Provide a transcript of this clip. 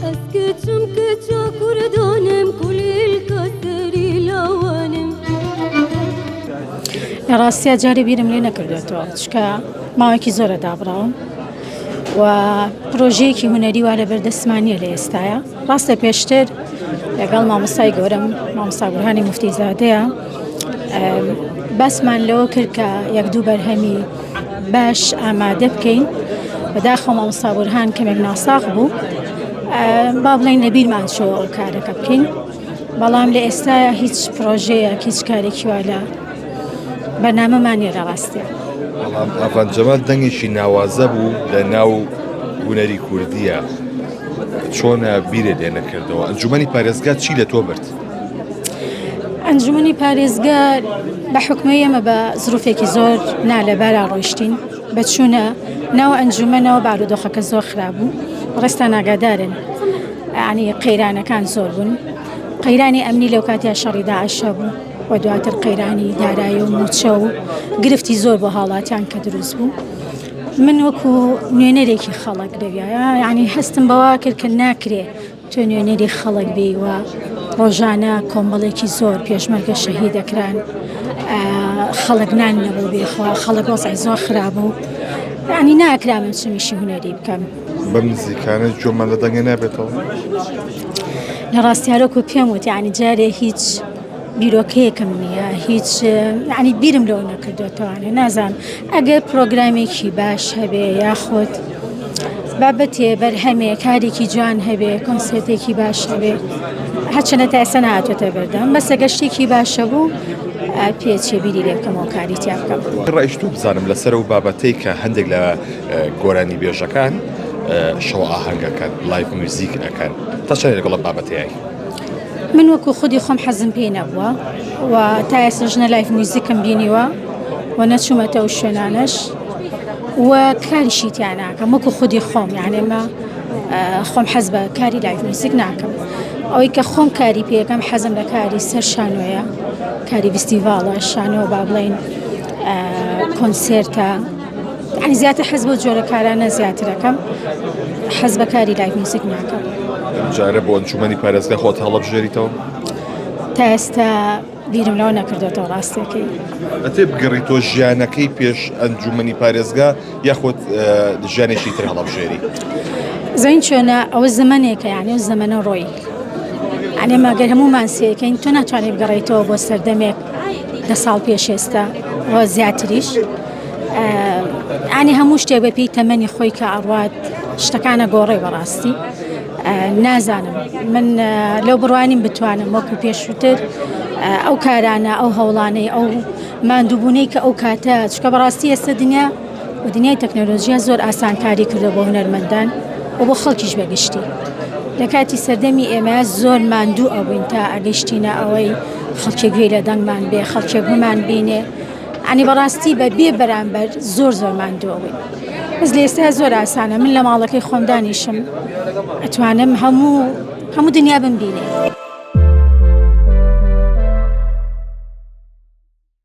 اسكتشم كتشا كردانم كل الكسري لوانم ڕاستیە جارێ بیرم لێ نەکردێتەوە چکە ماوەیەکی زۆرە دابڕاوم و پرۆژەیەکی هونەری وا لە بەردەستمانیە لە ئێستاە ڕاستە پێشتر لەگەڵ مامۆستای گەورەم مامۆستا بورهانی موفتیزادەیە بەسمان لەوە کرد کە یەک دوو بەرهەمی باش ئامادە بکەین بەداخەوە مامۆستا بورهان کەمێک ناساغ بوو با بڵێن لە بیرمان چۆ ئەو کارەکە بکەین بەڵام لە ئێستاە هیچ پرۆژەیەک هیچ کارێکی وا لە بەرنامەمان نیە ڕاستیە ئەڤان جەمال دەنگێکی ناوازە بوو لە ناو هونەری کوردیە چۆنە بیرێ لێ نەکردەوە ئەنجومەنی پارێزگا چی لە تۆ برد؟ ئەنجومەنی پارێزگا بە حکومەی ئێمە بە زروفێکی زۆر نالەبارا ڕۆیشتین بە چوونە ناو ئەنجومەنەوە بارودۆخەکە زۆر خراپ بوو ڕێستا ناگادارن ینی قەیرانەکان زۆر بوون قەیرانی ئەمنی لەو کاتیا شەڕی داعشە بوو و دواتر قەیرانی دارایی و موچە و گرفتی زۆر بۆ هاوڵاتیان کە دروست بوو من وەکو نوێنەرێکی خەڵک لەویایە ینی هەستم بەوا کرد کە ناکرێ تۆ نوێنەری خەڵک بێ و ڕۆژانە کۆمەڵێکی زۆر پێشمەرگە شەهید دەکران خەڵک نان نەبوو بێخوا خەڵک وەزعی زۆر خراپ بوو ینی ناکرا من چمیشی هونەری بکەم بەم نزیکانە جۆمان لە دەنگێ نابێتەوە لە ڕاستیارۆکو پێم وت ینی جارێ هیچ بیرۆکەیەکم نییە هیچ ینی بیرم لەوە نەکردوێتەوانێ نازانم ئەگەر پرۆگرامێکی باش هەبێ یاخۆت بابەتێ بەرهەمێ کارێکی جوان هەبێ کۆنسێرتێکی باش هەبێ هەرچەنە تا ئێستا نهاتوێتە بەردەم بەسە گەشتێکی باشە بوو پێچێ بیری لێ بکەمەوە کاری تیا بکەم ڕایشتوو بزانم لەسەر و بابەتەی کە هەندێک لە گۆرانی بێژەکان شەو ئاهەنگەکەن لایڤ موزیک ئەەکەن تا چەند لەگەڵ بابەتەیە من وەکو خودی خۆم حەزم پێی نەبووە و تا ئێستا ژنە لایڤ موزیکم بینیوە و نەچوومەتەوە شوێنانەش و کاریشی تیا ناکەم وەکو خودی خۆم یعنی ئێمە خۆم حەز بە کاری لایڤ موزیک ناکەم ئەوەی کە خۆم کاری پێەکەم حەزم لە کاری سەر شانۆیە کاری فستیڤاڵە شانۆ با بڵێن کۆنسێرتە ینی زیاتر حەز بۆ جۆرە کارانە زیاترەکەم حەز بە کاری لایڤ موزیک ناکەم جارە بۆ ئەنجومەنی پارێزگا خۆت هەڵەبژێریتەوە تا ئێستا بیرم لەوە نەکردێتەوە ڕاستیەکەی ئەتێ بگەڕیتۆ ژیانەکەی پێش ئەنجومەنی پارێزگا یاخۆت ژیانێکی تر هەڵەبژێری زین چۆنە ئەوە زەمانێکە یعنی ئەو زەمانە ڕۆی ینی ماگەر هەمومان سێکەین تۆ ناتوانێت بگەڕێیتەوە بۆ سەردەمێک 10 ساڵ پێش ئێستا و زیاتریش ینی هەموو شتێک بە پێی تەمەنی خۆی کە ئەڕوات شتەکانە گۆڕێ بەڕاستی نازانم من لەو بڕوانیم بتوانم وەکو پێشووتر ئەو کارانە ئەو هەوڵانەی ئەو ماندووبوونەی کە ئەو کاتە چکە بەڕاستی ئێستا دنیا و دنیای تەکنۆلۆژیا زۆر ئاسانکاری کردە بۆ هونەرمەندان و بۆ خەڵکیش بەگشتی لە کاتی سەردەمی ئێمە زۆر ماندوو ئەوین تا ئەگەشتینە ئەوەی خەڵکێک گوێی لە دەنگمان بێ خەڵکێک بمان بینێ ینی بەڕاستی بە بێ بەرامبەر زۆر ماندوو ئەوین بەس لە ئێستا زۆر ئاسانە من لە ماڵەکەی خۆم دانیشم ئەتوانم هەموو دنیا بمبینێ